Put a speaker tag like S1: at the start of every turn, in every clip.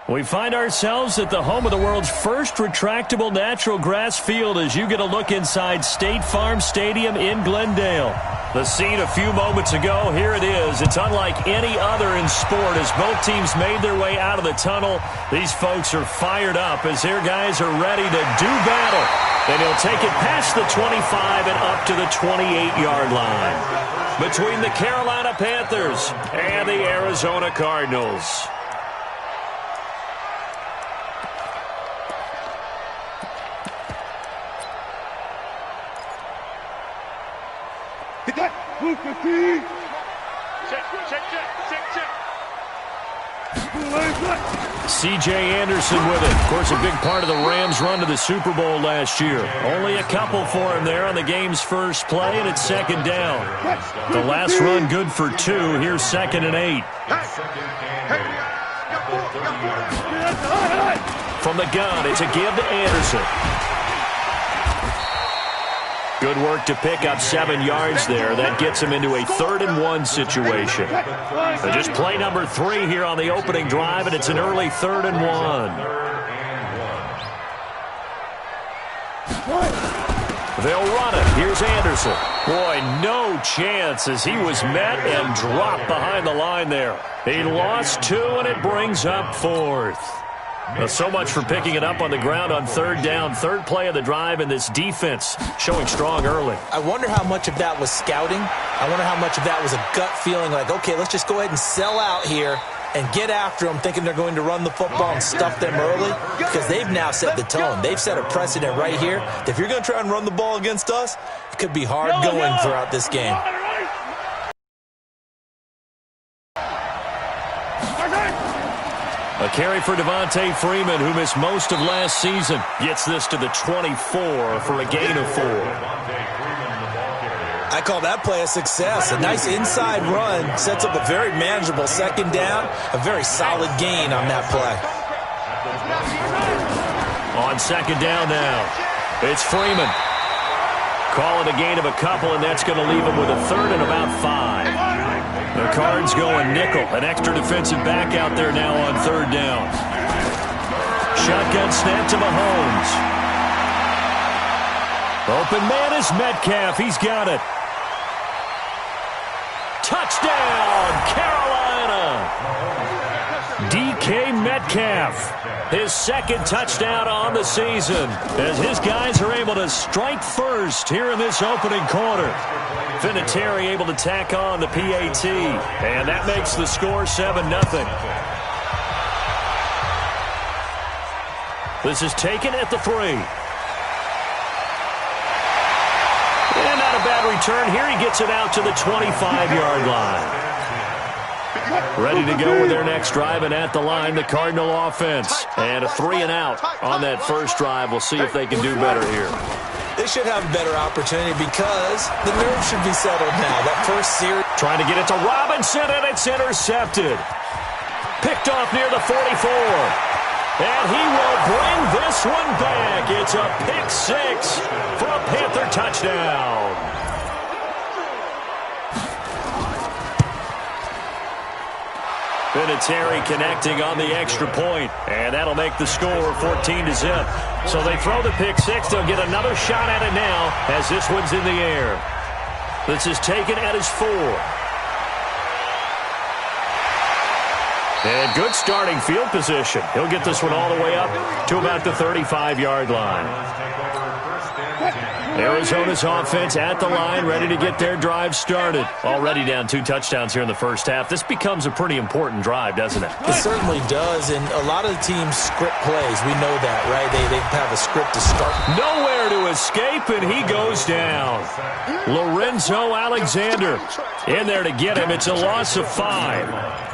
S1: We find ourselves at the home of the world's first retractable natural grass field as you get a look inside State Farm Stadium in Glendale. The scene a few moments ago, here it is. It's unlike any other in sport as both teams made their way out of the tunnel. These folks are fired up as their guys are ready to do battle. And he'll take it past the 25 and up to the 28-yard line. Between the Carolina Panthers and the Arizona Cardinals. C.J. Anderson with it. Of course, a big part of the Rams' run to the Super Bowl last year. Only a couple for him there on the game's first play, and it's second down. The last run good for 2. Here's 2nd and 8. From the gun, it's a give to Anderson. Good work to pick up 7 yards there. That gets him into a 3rd and 1 situation. So just play number 3 here on the opening drive, and it's an early 3rd and 1. They'll run it. Here's Anderson. Boy, no chance as he was met and dropped behind the line there. He lost 2, and it brings up 4th. Well, so much for picking it up on the ground on 3rd down. 3rd play of the drive, and this defense showing strong early.
S2: I wonder how much of that was scouting. I wonder how much of that was a gut feeling like, okay, let's just go ahead and sell out here and get after them, thinking they're going to run the football and stuff them early, because they've now set the tone. They've set a precedent right here. If you're going to try and run the ball against us, it could be hard going throughout this game.
S1: A carry for Devontae Freeman, who missed most of last season. Gets this to the 24 for a gain of 4.
S2: I call that play a success. A nice inside run sets up a very manageable 2nd down. A very solid gain on that play.
S1: On 2nd down now, it's Freeman. Call it a gain of a couple, and that's going to leave him with a 3rd and about 5. The Cards going nickel. An extra defensive back out there now on 3rd down. Shotgun snap to Mahomes. Open man is Metcalf. He's got it. Touchdown, Carolina. DK Metcalf. His 2nd touchdown on the season as his guys are able to strike first here in this opening quarter. Vinatieri able to tack on the PAT, and that makes the score 7-0. This is taken at the 3. And not a bad return here. He gets it out to the 25-yard line. Ready to go with their next drive, and at the line, the Cardinal offense. And a 3 and out on that first drive. We'll see if they can do better here.
S2: They should have a better opportunity because the nerves should be settled now. That first series.
S1: Trying to get it to Robinson, and it's intercepted. Picked off near the 44. And he will bring this one back. It's a pick 6 for a Panther touchdown. Vinatieri connecting on the extra point, and that'll make the score 14-0. So they throw the pick 6. They'll get another shot at it now as this one's in the air. This is taken at his 4. And good starting field position. He'll get this one all the way up to about the 35-yard line. Arizona's offense at the line, ready to get their drive started. Already down 2 touchdowns here in the first half. This becomes a pretty important drive, doesn't it?
S2: It certainly does, and a lot of the teams script plays. We know that, right? They have a script to start.
S1: Nowhere to escape, and he goes down. Lorenzo Alexander in there to get him. It's a loss of 5.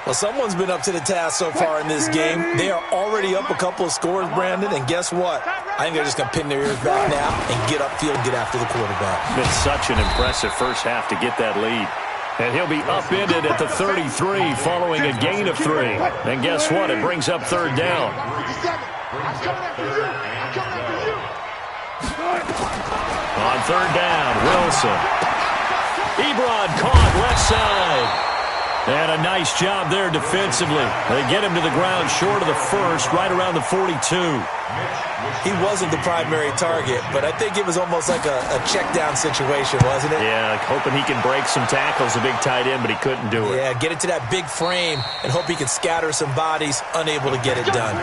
S2: Well, someone's been up to the task so far in this game. They are already up a couple of scores, Brandon, and guess what? I think they're just going to pin their ears back now and get upfield and get after the quarterback.
S1: Been such an impressive first half to get that lead. And he'll be upended at the 33 following a gain of 3. And guess what? It brings up 3rd down. On 3rd down, Wilson. Ebron caught left side. And a nice job there defensively. They get him to the ground short of the first, right around the 42.
S2: He wasn't the primary target, but I think it was almost like a check down situation, wasn't it?
S1: Yeah, hoping he can break some tackles, a big tight end, but he couldn't do it.
S2: Yeah, get it to that big frame and hope he can scatter some bodies, unable to get it done.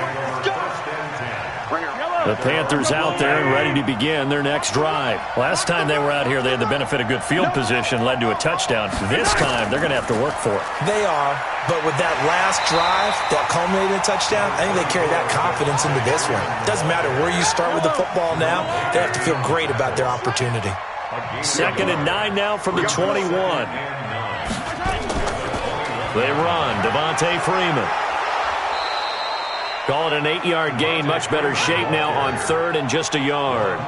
S1: The Panthers out there and ready to begin their next drive. Last time they were out here, they had the benefit of good field position, led to a touchdown. This time, they're going to have to work for it.
S2: They are, but with that last drive that culminated in a touchdown, I think they carry that confidence into this one. Doesn't matter where you start with the football now, they have to feel great about their opportunity.
S1: 2nd and 9 now from the 21. They run, Devontae Freeman. Call it an 8-yard gain. Much better shape now on 3rd and just a yard.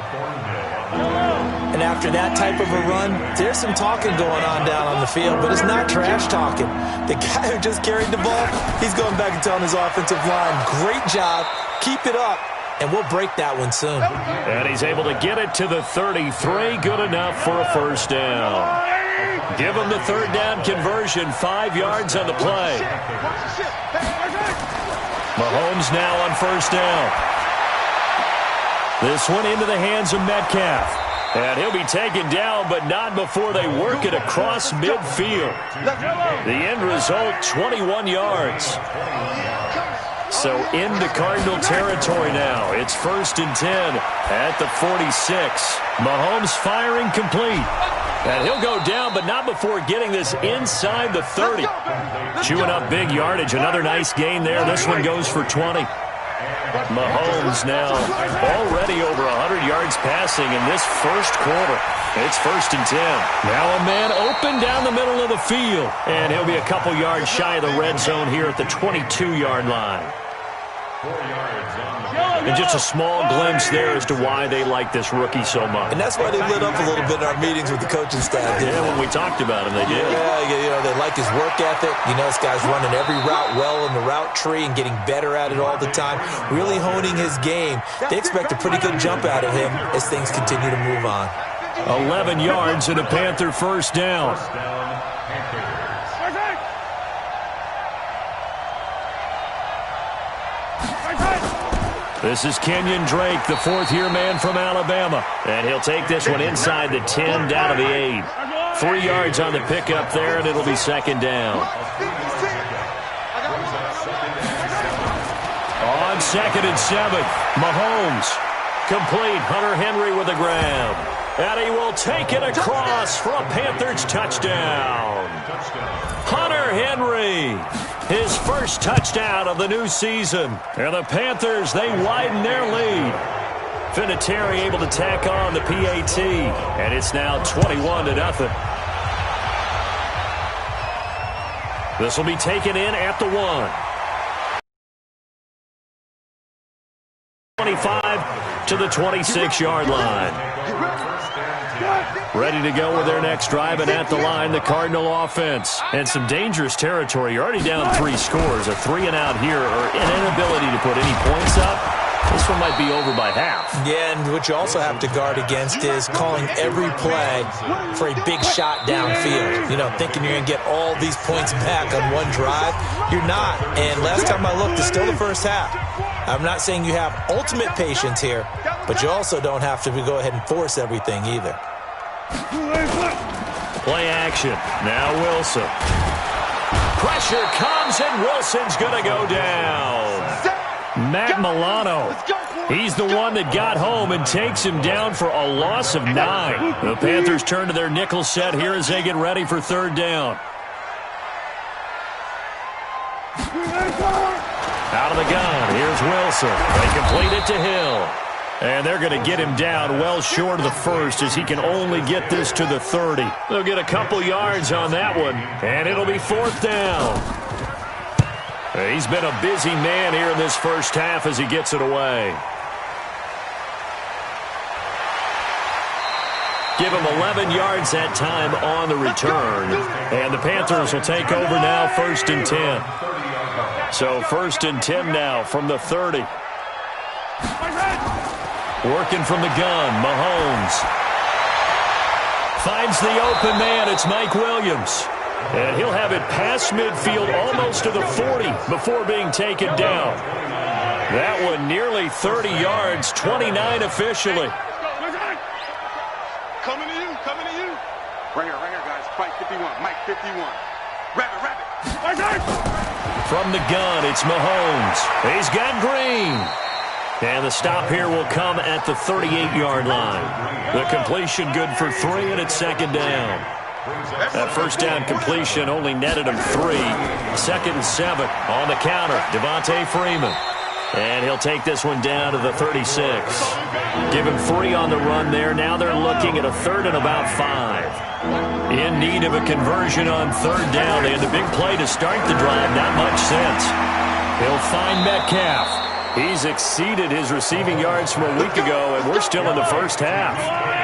S2: And after that type of a run, there's some talking going on down on the field, but it's not trash talking. The guy who just carried the ball, he's going back and telling his offensive line, great job, keep it up, and we'll break that one soon.
S1: And he's able to get it to the 33. Good enough for a first down. Give him the 3rd down conversion. 5 yards on the play. Mahomes now on 1st down. This one into the hands of Metcalf. And he'll be taken down, but not before they work it across midfield. The end result, 21 yards. So into Cardinal territory now. It's 1st and 10 at the 46. Mahomes firing complete. And he'll go down, but not before getting this inside the 30. Chewing up big yardage. Another nice gain there. This one goes for 20. Mahomes now already over 100 yards passing in this first quarter. It's 1st and 10. Now a man open down the middle of the field. And he'll be a couple yards shy of the red zone here at the 22-yard line. And just a small glimpse there as to why they like this rookie so much.
S2: And that's why they lit up a little bit in our meetings with the coaching staff.
S1: Yeah, when we talked about him, they did.
S2: Yeah, they like his work ethic. You know, this guy's running every route well in the route tree and getting better at it all the time, really honing his game. They expect a pretty good jump out of him as things continue to move on.
S1: 11 yards and a Panther first down. This is Kenyon Drake, the 4th-year man from Alabama. And he'll take this one inside the 10, down to the 8. 3 yards on the pickup there, and it'll be 2nd down. On 2nd and 7, Mahomes. Complete, Hunter Henry with the grab. And he will take it across for a Panthers touchdown. Hunter Henry, his first touchdown of the new season. And the Panthers, they widen their lead. Vinatieri able to tack on the PAT. And it's now 21-0. This will be taken in at the 1. 25 to the 26-yard line. Ready to go with their next drive, and at the line, the Cardinal offense. And some dangerous territory. You're already down 3 scores. A 3-and-out here, or an inability to put any points up. This one might be over by half. Yeah, and what you also have to guard against is calling every play for a big shot downfield. You know, thinking you're going to get all these points back on one drive. You're not. And last time I looked, it's still the first half. I'm not saying you have ultimate patience here, but you also don't have to go ahead and force everything either. Play action. Now Wilson. Pressure comes, and Wilson's going to go down. Matt Milano. He's the one that got home and takes him down for a loss of 9. The Panthers turn to their nickel set here as they get ready for 3rd down. Out of the gun. Here's Wilson. They complete it to Hill. And they're going to get him down well short of the first as he can only get this to the 30. They'll get a couple yards on that one, and it'll be 4th down. He's been a busy man here in this first half as he gets it away. Give him 11 yards that time on the return. And the Panthers will take over now, 1st and 10. So 1st and 10 now from the 30. Working from the gun, Mahomes. Finds the open man, it's Mike Williams. And he'll have it past midfield almost to the 40 before being taken down. That one nearly 30 yards, 29 officially.
S3: Coming to you, coming to you. Right here, guys. Fight 51, Mike 51. Rabbit.
S1: From the gun, it's Mahomes. He's got Green. And the stop here will come at the 38-yard line. The completion good for 3, and it's second down. That first down completion only netted him 3. Second and 7 on the counter. Devontae Freeman. And he'll take this one down to the 36. Give him 3 on the run there. Now they're looking at a 3rd and about 5. In need of a conversion on 3rd down. They had the big play to start the drive. Not much sense. He'll find Metcalf. He's exceeded his receiving yards from a week ago, and we're still in the first half.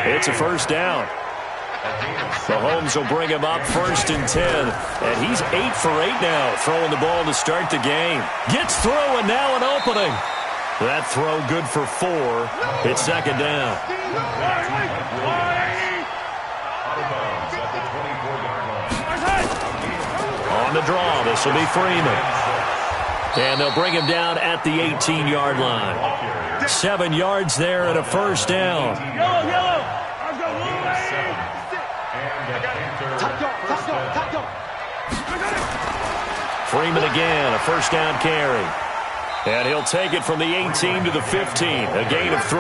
S1: It's a first down. Mahomes will bring him up 1st and 10. And he's 8 for 8 now, throwing the ball to start the game. Gets through, and now an opening. That throw good for 4. It's second down. On the draw, this will be Freeman. And they'll bring him down at the 18-yard line. 7 yards there and a first down. Freeman again, a first down carry. And he'll take it from the 18 to the 15, a gain of 3.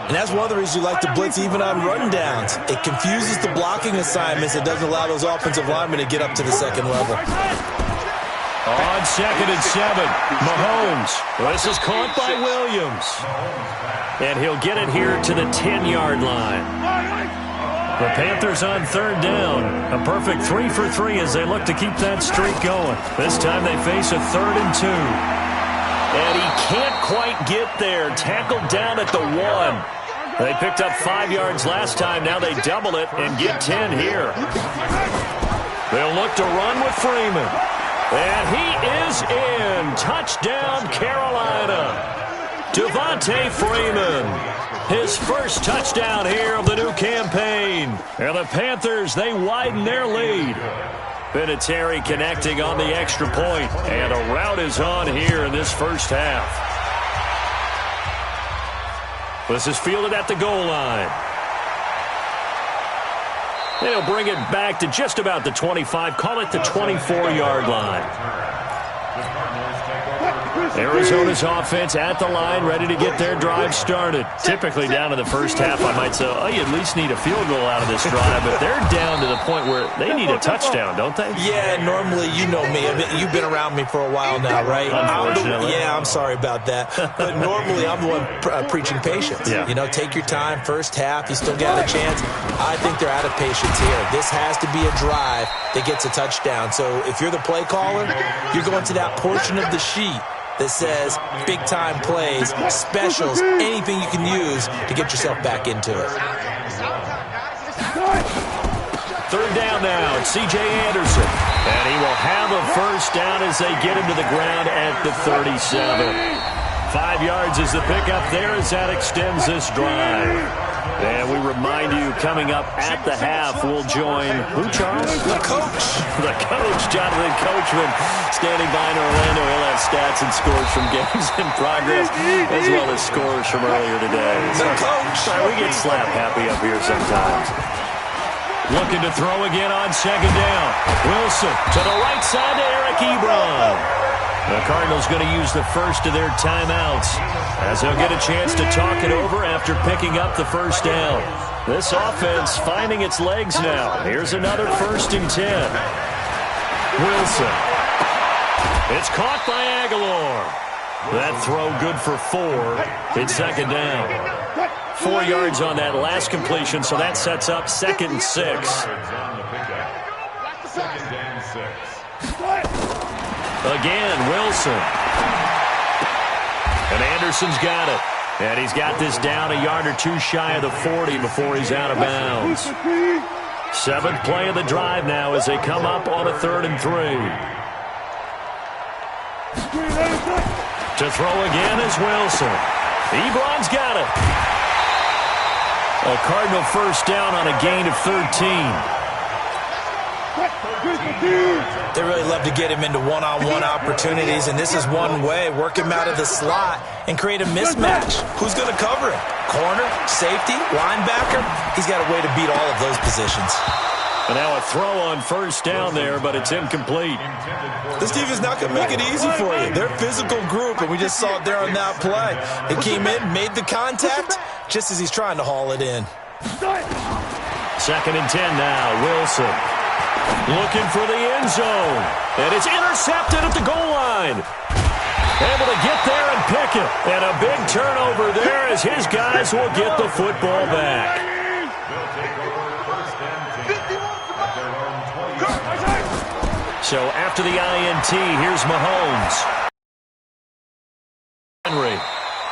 S2: And that's one of the reasons you like to blitz even on rundowns. It confuses the blocking assignments. It doesn't allow those offensive linemen to get up to the second level.
S1: On 2nd and 7, Mahomes. This is caught by Williams. And he'll get it here to the 10-yard line. The Panthers on 3rd down. A perfect 3 for 3 as they look to keep that streak going. This time they face a 3rd and 2. And he can't quite get there. Tackled down at the 1. They picked up 5 yards last time. Now they double it and get 10 here. They'll look to run with Freeman. And he is in. Touchdown, Carolina. Devontae Freeman. His first touchdown here of the new campaign. And the Panthers, they widen their lead. Vinatieri connecting on the extra point. And a rout is on here in this first half. This is fielded at the goal line. They'll bring it back to just about the 25. Call it the 24-yard line. Arizona's offense at the line, ready to get their drive started. Typically down in the first half, I might say, oh, you at least need a field goal out of this drive, but they're down to the point where they need a touchdown, don't they?
S2: Yeah, normally, you know me. You've been around me for a while now, right?
S1: Unfortunately.
S2: I'm sorry about that. But normally, I'm the one preaching patience.
S1: Yeah.
S2: You know, take your time, first half, you still got a chance. I think they're out of patience here. This has to be a drive that gets a touchdown. So if you're the play caller, you're going to that portion of the sheet that says big-time plays, specials, anything you can use to get yourself back into it.
S1: 3rd down now, it's C.J. Anderson. And he will have a first down as they get him to the ground at the 37. 5 yards is the pickup there as that extends this drive. And we remind you, coming up at the half, we'll join, who, Charles?
S2: The coach.
S1: The coach, Jonathan Coachman, standing by in Orlando. He'll have stats and scores from games in progress, as well as scores from earlier today.
S2: The coach.
S1: Sorry, we get slap happy up here sometimes. Looking to throw again on 2nd down. Wilson to the right side to Eric Ebron. The Cardinals going to use the first of their timeouts as they'll get a chance to talk it over after picking up the first down. This offense finding its legs now. Here's another 1st and 10. Wilson. It's caught by Aguilar. That throw good for 4. It's 2nd down. 4 yards on that last completion, so that sets up 2nd and 6. Again, Wilson. And Anderson's got it. And he's got this down a yard or 2 shy of the 40 before he's out of bounds. 7th play of the drive now as they come up on a 3rd and 3. To throw again is Wilson. Ebron's got it. A Cardinal first down on a gain of 13.
S2: They really love to get him into one-on-one opportunities, and this is one way. Work him out of the slot and create a mismatch. Who's going to cover him? Corner, safety, linebacker? He's got a way to beat all of those positions.
S1: And now a throw on first down there, but it's incomplete.
S2: This defense is not going to make it easy for you. They're a physical group, and we just saw it there on that play. They came in, made the contact, just as he's trying to haul it in.
S1: 2nd and 10 now, Wilson. Looking for the end zone. And it's intercepted at the goal line. Able to get there and pick it. And a big turnover there as his guys will get the football back. So after the INT, here's Mahomes. Henry.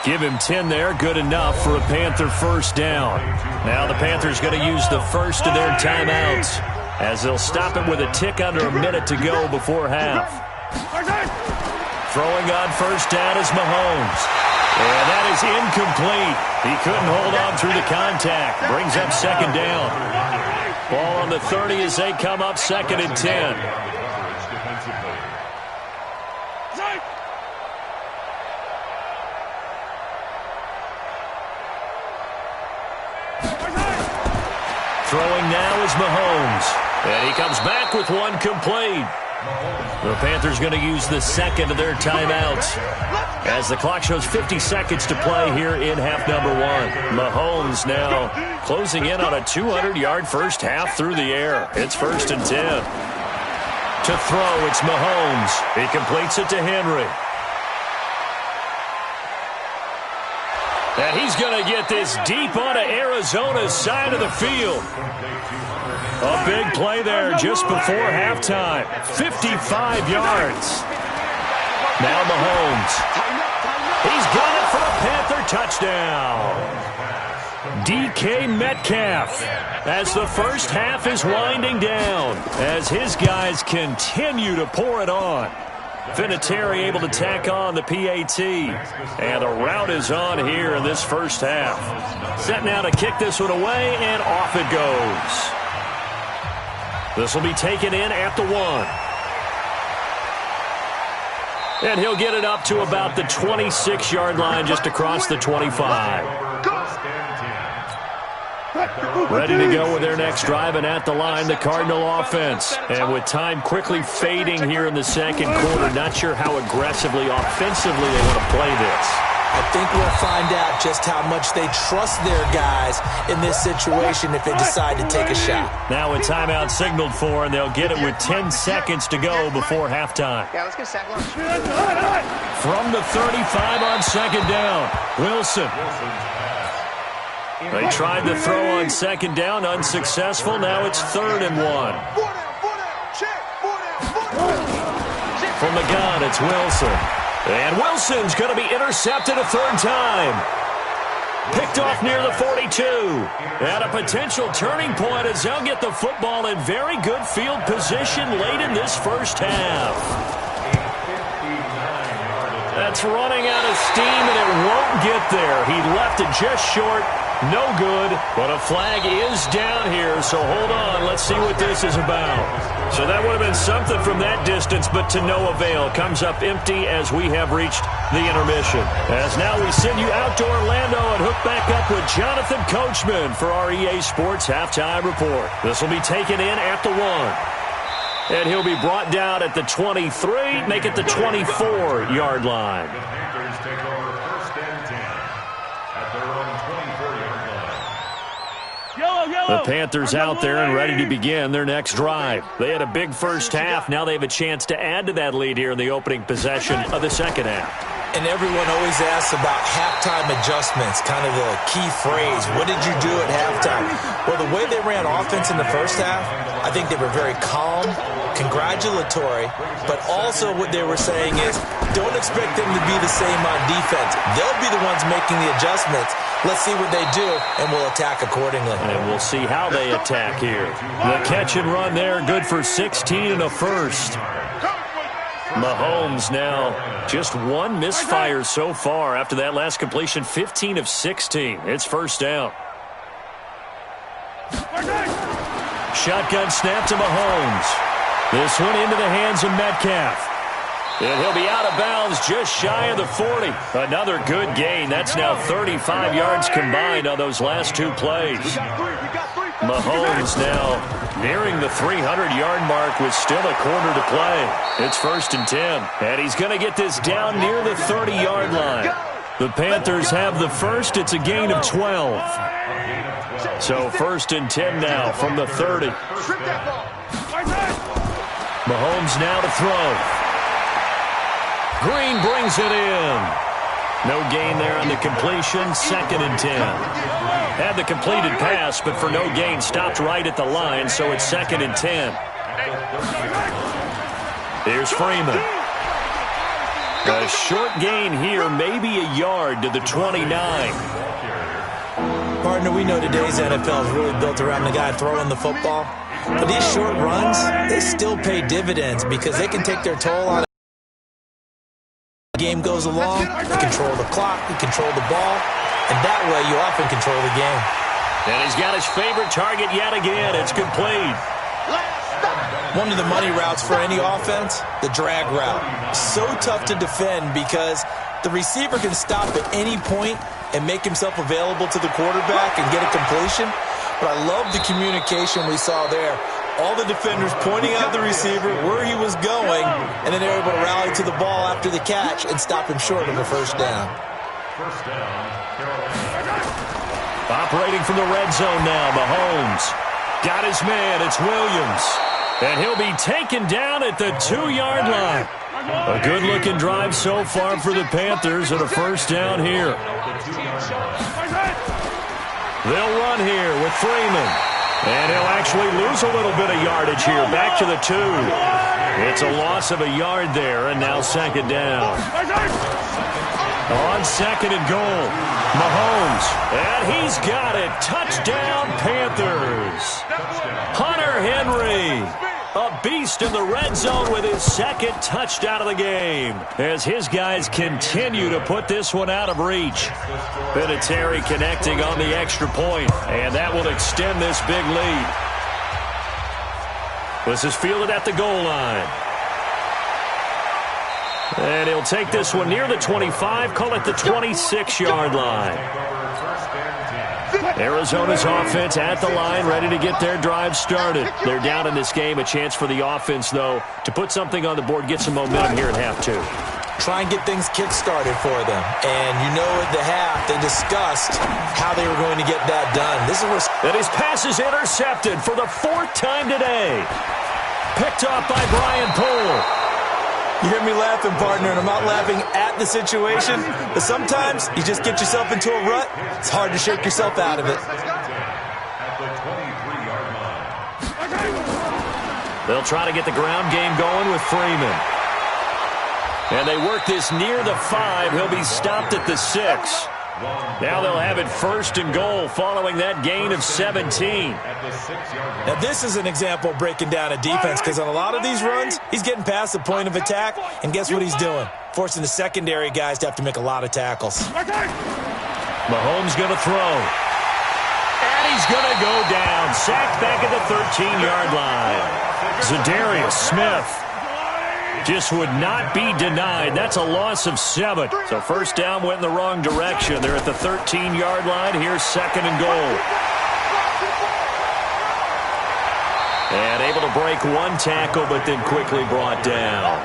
S1: Give him 10 there. Good enough for a Panther first down. Now the Panthers going to use the first of their timeouts, as they'll stop it with a tick under a minute to go before half. Throwing on first down is Mahomes. And that is incomplete. He couldn't hold on through the contact. Brings up 2nd down. Ball on the 30 as they come up 2nd and 10. Throwing now is Mahomes. And he comes back with one complete. The Panthers going to use the second of their timeouts, as the clock shows 50 seconds to play here in half number 1. Mahomes now closing in on a 200-yard first half through the air. It's 1st and 10. To throw, it's Mahomes. He completes it to Henry. And he's going to get this deep onto Arizona's side of the field. A big play there just before halftime. 55 yards. Now Mahomes. He's got it for a Panther touchdown. DK Metcalf, as the first half is winding down, as his guys continue to pour it on. Vinatieri able to tack on the PAT. And the route is on here in this first half. Set now to kick this one away, and off it goes. This will be taken in at the 1. And he'll get it up to about the 26-yard line, just across the 25. Ready to go with their next drive, and at the line, the Cardinal offense. And with time quickly fading here in the second quarter, not sure how aggressively, offensively they want to play this.
S2: I think we'll find out just how much they trust their guys in this situation if they decide to take a shot.
S1: Now a timeout signaled for, and they'll get it with 10 seconds to go before halftime.
S4: Yeah, let's get a sack.
S1: From the 35 on 2nd down, Wilson. They tried to throw on 2nd down, unsuccessful. Now it's 3rd and 1. From the gun, it's Wilson. And Wilson's going to be intercepted a 3rd time. Picked off near the 42. At a potential turning point as they'll get the football in very good field position late in this first half. That's running out of steam, and it won't get there. He left it just short. No good, but a flag is down here, so hold on. Let's see what this is about. So that would have been something from that distance, but to no avail. Comes up empty as we have reached the intermission. As now we send you out to Orlando and hook back up with Jonathan Coachman for our EA Sports Halftime Report. This will be taken in at the 1. And he'll be brought down at the 23, make it the 24-yard line. The Panthers out there and ready to begin their next drive. They had a big first half. Now they have a chance to add to that lead here in the opening possession of the second half.
S2: And everyone always asks about halftime adjustments, kind of the key phrase. What did you do at halftime? Well, the way they ran offense in the first half, I think they were very calm, congratulatory, but also what they were saying is don't expect them to be the same on defense. They'll be the ones making the adjustments. Let's see what they do, and we'll attack accordingly.
S1: And we'll see how they attack here. The catch and run there, good for 16 and a first. Mahomes now just one misfire so far after that last completion, 15 of 16. It's first down. Shotgun snap to Mahomes. This one into the hands of Metcalf. And he'll be out of bounds just shy of the 40. Another good gain. That's now 35 yards combined on those last two plays. Mahomes now nearing the 300-yard mark with still a quarter to play. It's 1st and 10. And he's going to get this down near the 30-yard line. The Panthers have the first. It's a gain of 12. So 1st and 10 now from the 30. Mahomes now to throw. Green brings it in. No gain there on the completion. 2nd and 10. Had the completed pass, but for no gain, stopped right at the line, so it's 2nd and 10. Here's Freeman. A short gain here, maybe a yard to the 29.
S2: Partner, we know today's NFL is really built around the guy throwing the football. But these short runs, they still pay dividends because they can take their toll on the game goes along. You control the clock, you control the ball, and that way you often control the game.
S1: And he's got his favorite target yet again. It's complete.
S2: One of the money routes for any offense, the drag route. So tough to defend because the receiver can stop at any point and make himself available to the quarterback and get a completion. But I love the communication we saw there. All the defenders pointing out the receiver where he was going, and then they were able to rally to the ball after the catch and stop him short of a first down.
S1: Operating from the red zone now, Mahomes. Got his man, it's Williams. And he'll be taken down at the 2-yard line. A good-looking drive so far for the Panthers and a first down here. They'll run here with Freeman. And he'll actually lose a little bit of yardage here. Back to the 2. It's a loss of a yard there, and now 2nd down. On 2nd and goal, Mahomes. And he's got it. Touchdown, Panthers. Hunter Henry. A beast in the red zone with his 2nd touchdown of the game as his guys continue to put this one out of reach. Vinatieri connecting on the extra point, and that will extend this big lead. This is fielded at the goal line. And he'll take this one near the 25, call it the 26-yard line. Arizona's offense at the line, ready to get their drive started. They're down in this game. A chance for the offense, though, to put something on the board, get some momentum here at half 2.
S2: Try and get things kick-started for them. And you know at the half, they discussed how they were going to get that done.
S1: And his pass is intercepted for the 4th time today. Picked off by Brian Poole.
S2: You hear me laughing, partner, and I'm not laughing at the situation, but sometimes you just get yourself into a rut. It's hard to shake yourself out of it.
S1: They'll try to get the ground game going with Freeman. And they work this near the 5. He'll be stopped at the 6. Now they'll have it 1st and goal following that gain of 17.
S2: Now this is an example of breaking down a defense because on a lot of these runs, he's getting past the point of attack, and guess what he's doing? Forcing the secondary guys to have to make a lot of tackles.
S1: Mahomes going to throw. And he's going to go down. Sacked back at the 13-yard line. Zadarius Smith just would not be denied. That's a loss of 7. So first down went in the wrong direction. They're at the 13-yard line. Here's 2nd and goal. And able to break one tackle, but then quickly brought down.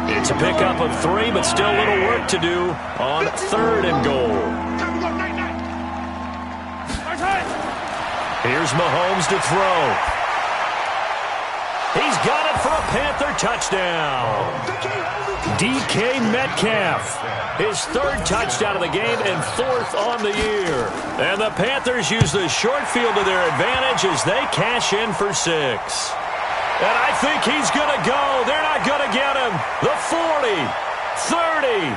S1: It's a pickup of 3, but still a little work to do on 3rd and goal. Here's Mahomes to throw. He's got it for a Panther touchdown. DK Metcalf, his 3rd touchdown of the game and 4th on the year. And the Panthers use the short field to their advantage as they cash in for 6. And I think he's going to go. They're not going to get him. The 40, 30,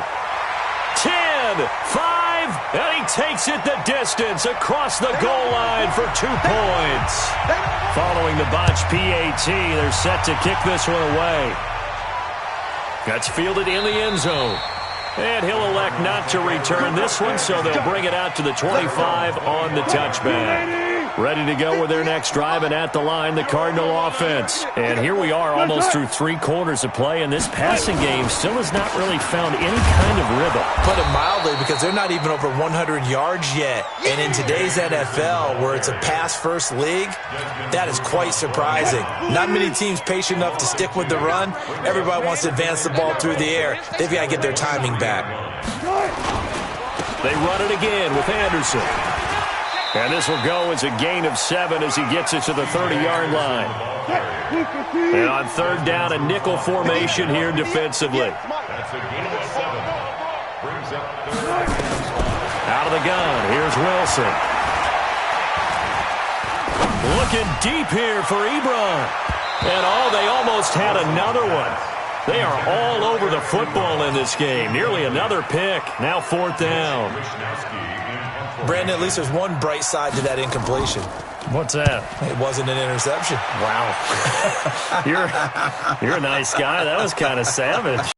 S1: 10, 5, and he takes it the distance across the goal line for 2 points. Following the botched PAT, they're set to kick this one away. That's fielded in the end zone. And he'll elect not to return this one, so they'll bring it out to the 25 on the touchback. ready to go with their next drive, and at the line, the Cardinal offense. And here we are almost through 3 quarters of play, and this passing game still has not really found any kind of rhythm.
S2: Put it mildly, because they're not even over 100 yards yet. And in today's NFL, where it's a pass-first league, that is quite surprising. Not many teams patient enough to stick with the run. Everybody wants to advance the ball through the air. They've got to get their timing back.
S1: They run it again with Anderson. And this will go as a gain of 7 as he gets it to the 30-yard line. And on third down, a nickel formation here defensively. Out of the gun, here's Wilson. Looking deep here for Ebron. And they almost had another one. They are all over the football in this game. Nearly another pick. Now 4th down.
S2: Brandon, at least there's one bright side to that incompletion.
S1: What's that?
S2: It wasn't an interception.
S1: Wow. You're a nice guy. That was kind of savage.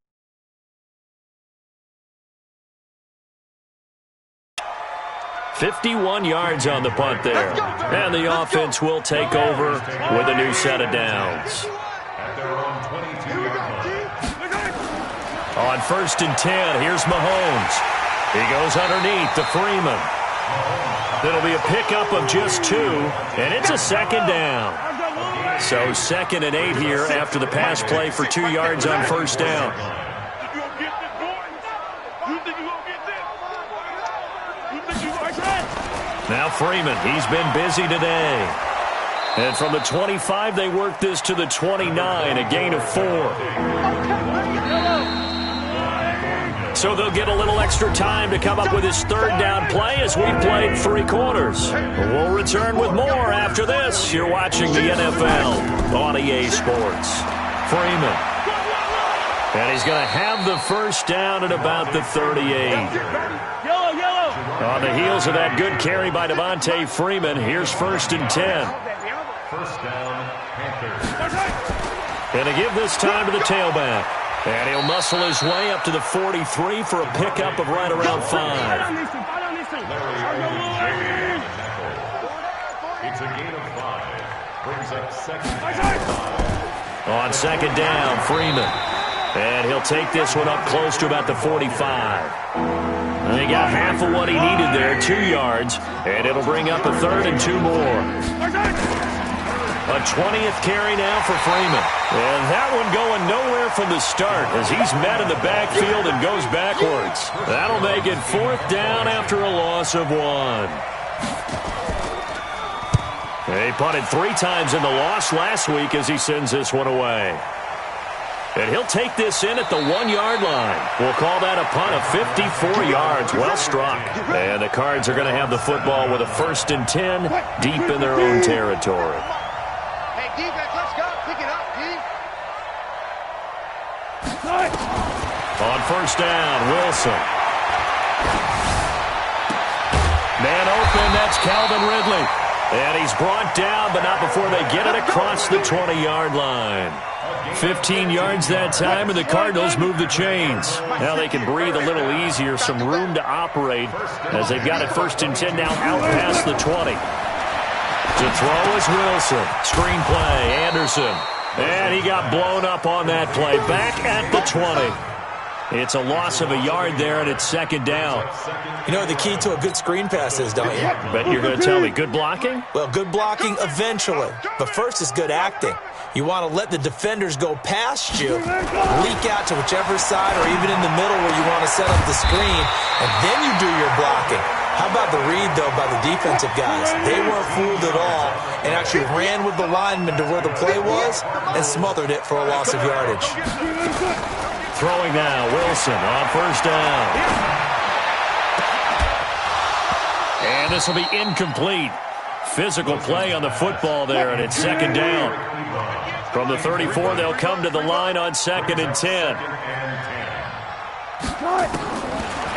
S1: $51 yards on the punt there. And the offense will take over with a new set of downs. On 1st and 10, here's Mahomes. He goes underneath to Freeman. It'll be a pickup of just 2, and it's a 2nd down. So 2nd and 8 here after the pass play for 2 yards on 1st down. Now Freeman, he's been busy today. And from the 25, they work this to the 29, a gain of 4. So they'll get a little extra time to come up with his 3rd down play as we've played 3 quarters. We'll return with more after this. You're watching the NFL on EA Sports. Freeman. And he's going to have the 1st down at about the 38. On the heels of that good carry by Devontae Freeman, here's 1st and 10.
S3: 1st down, Panthers.
S1: And to give this time to the tailback. And he'll muscle his way up to the 43 for a pickup of right around 5.
S3: It's a gain of 5. Brings up 2nd.
S1: On 2nd down, Freeman. And he'll take this one up close to about the 45. And he got half of what he needed there, 2 yards. And it'll bring up a 3rd and 2 more. A 20th carry now for Freeman. And that one going nowhere from the start as he's met in the backfield and goes backwards. That'll make it 4th down after a loss of 1. He punted 3 times in the loss last week as he sends this one away. And he'll take this in at the 1-yard line. We'll call that a punt of 54 yards. Well struck. And the Cards are going to have the football with a 1st and 10 deep in their own territory.
S4: Hey, defense, let's go. Pick it up, D.
S1: On 1st down, Wilson. Man open, that's Calvin Ridley. And he's brought down, but not before they get it across the 20-yard line. 15 yards that time, and the Cardinals move the chains. Now they can breathe a little easier, some room to operate as they've got it 1st and 10 now out past the 20. To throw is Wilson. Screen play, Anderson. And he got blown up on that play. Back at the 20. It's a loss of a yard there, and it's 2nd down.
S2: You know what the key to a good screen pass is, don't you?
S1: Bet you're going to tell me good blocking?
S2: Well, good blocking eventually. But first is good acting. You want to let the defenders go past you, leak out to whichever side or even in the middle where you want to set up the screen, and then you do your blocking. How about the read, though, by the defensive guys? They weren't fooled at all and actually ran with the lineman to where the play was and smothered it for a loss of yardage.
S1: Throwing now, Wilson on 1st down. And this will be incomplete. Physical play on the football there, and it's 2nd down. From the 34, they'll come to the line on 2nd and 10.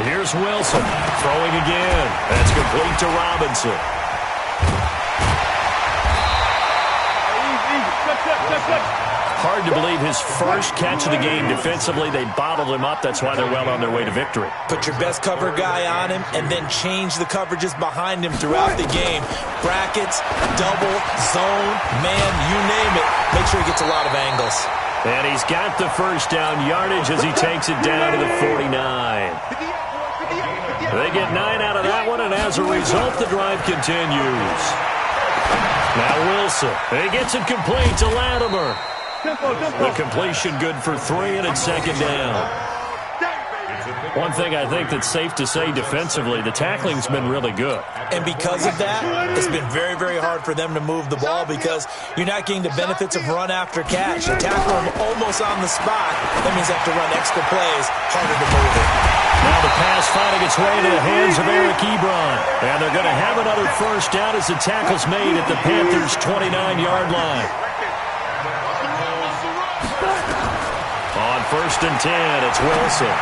S1: Here's Wilson throwing again. That's complete to Robinson. Hard to believe his first catch of the game defensively. They bottled him up. That's why they're well on their way to victory.
S2: Put your best cover guy on him and then change the coverages behind him throughout the game. Brackets, double, zone, man, you name it. Make sure he gets a lot of angles.
S1: And he's got the first down yardage as he takes it down to the 49. They get 9 out of that one, and as a result, the drive continues. Now Wilson. He gets it complete to Latimer. The completion good for 3, and it's second down. One thing I think that's safe to say defensively, the tackling's been really good.
S2: And because of that, it's been very, very hard for them to move the ball because you're not getting the benefits of run after catch. You tackle them almost on the spot. That means they have to run extra plays, harder to move it.
S1: Now the pass finding its way into the hands of Eric Ebron. And they're going to have another first down as the tackle's made at the Panthers' 29-yard line. On 1st and 10, it's Wilson.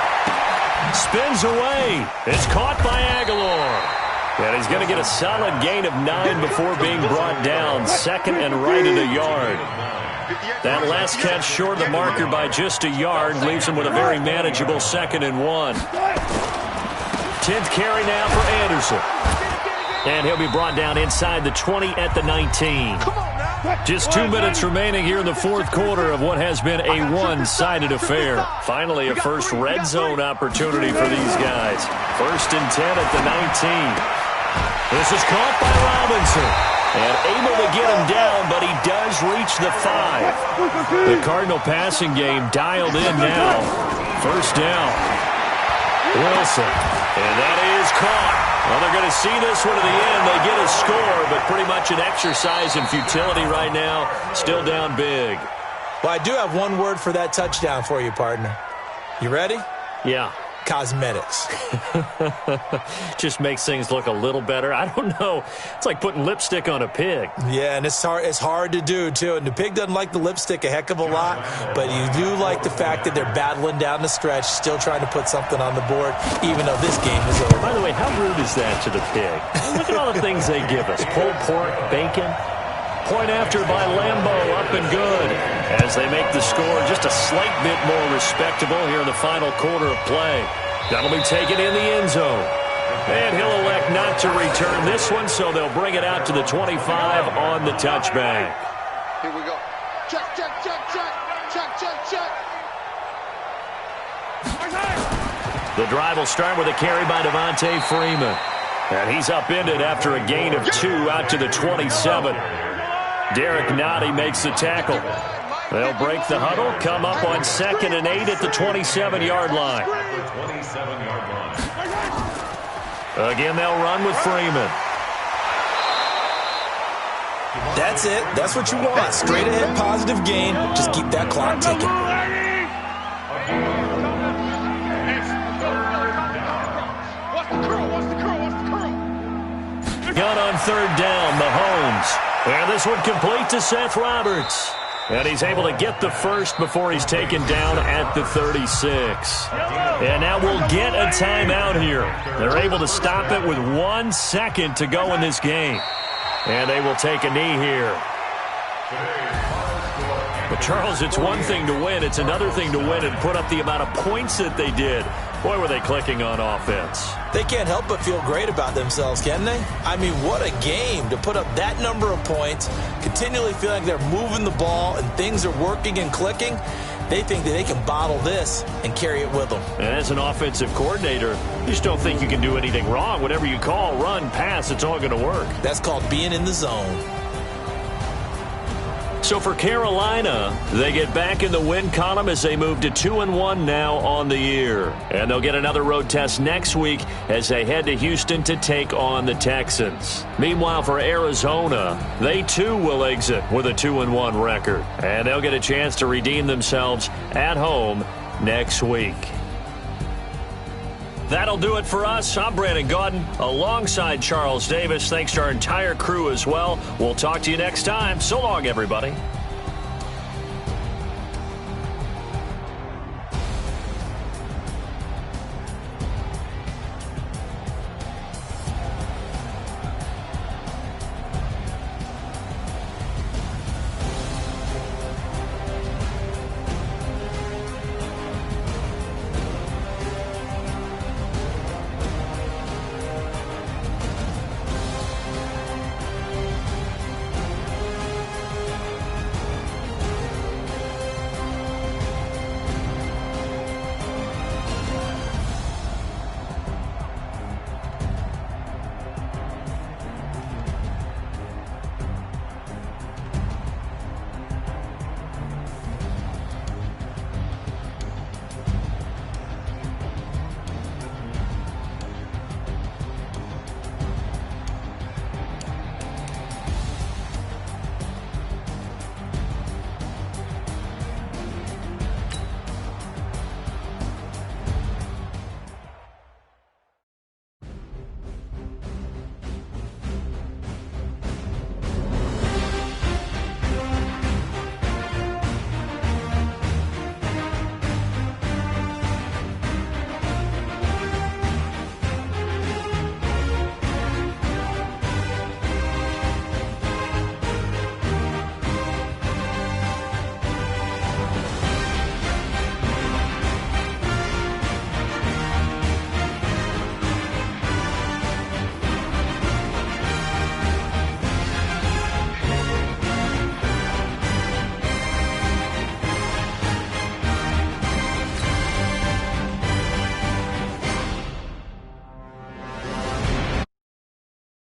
S1: Spins away. It's caught by Aguilar. And he's going to get a solid gain of 9 before being brought down. Second and right at a yard. That last catch short of the marker by just a yard leaves him with a very manageable 2nd and 1. 10th carry now for Anderson. And he'll be brought down inside the 20 at the 19. Just 2 minutes remaining here in the fourth quarter of what has been a one-sided affair. Finally, a first red zone opportunity for these guys. 1st and 10 at the 19. This is caught by Robinson. And able to get him down, but he does reach the 5. The Cardinal passing game dialed in now. First down. Wilson. And that is caught. Well, they're going to see this one to the end. They get a score, but pretty much an exercise in futility right now. Still down big.
S2: Well, I do have one word for that touchdown for you, partner. You ready?
S1: Yeah.
S2: Cosmetics.
S1: Just makes things look a little better. I don't know. It's like putting lipstick on a pig.
S2: Yeah, and it's hard to do, too. And the pig doesn't like the lipstick a heck of a lot, but you do like the fact that they're battling down the stretch, still trying to put something on the board, even though this game is over.
S1: By the way, how rude is that to the pig? Look at all the things they give us. Pulled pork, bacon. Point after by Lambeau, up and good. As they make the score just a slight bit more respectable here in the final quarter of play. That'll be taken in the end zone. And he'll elect not to return this one, so they'll bring it out to the 25 on the touchback.
S4: Here we go. Check, check, check, check. Check, check, check.
S1: The drive will start with a carry by Devontae Freeman. And he's upended after a gain of 2 out to the 27. Derek Nottie makes the tackle. They'll break the huddle, come up on 2nd and 8 at the 27-yard line. Again, they'll run with Freeman.
S2: That's it. That's what you want. Straight ahead, positive gain. Just keep that clock ticking.
S1: Gun on 3rd down, Mahomes. And this one complete to Seth Roberts. And he's able to get the first before he's taken down at the 36. And now we'll get a timeout here. They're able to stop it with 1 second to go in this game. And they will take a knee here. But, Charles, it's one thing to win. It's another thing to win and put up the amount of points that they did. Boy, were they clicking on offense.
S2: They can't help but feel great about themselves, can they? I mean, what a game to put up that number of points, continually feeling like they're moving the ball and things are working and clicking. They think that they can bottle this and carry it with them.
S1: And as an offensive coordinator, you just don't think you can do anything wrong. Whatever you call, run, pass, it's all going to work.
S2: That's called being in the zone.
S1: So for Carolina, they get back in the win column as they move to 2-1 now on the year. And they'll get another road test next week as they head to Houston to take on the Texans. Meanwhile, for Arizona, they too will exit with a 2-1 record. And they'll get a chance to redeem themselves at home next week. That'll do it for us. I'm Brandon Gaudin alongside Charles Davis. Thanks to our entire crew as well. We'll talk to you next time. So long, everybody.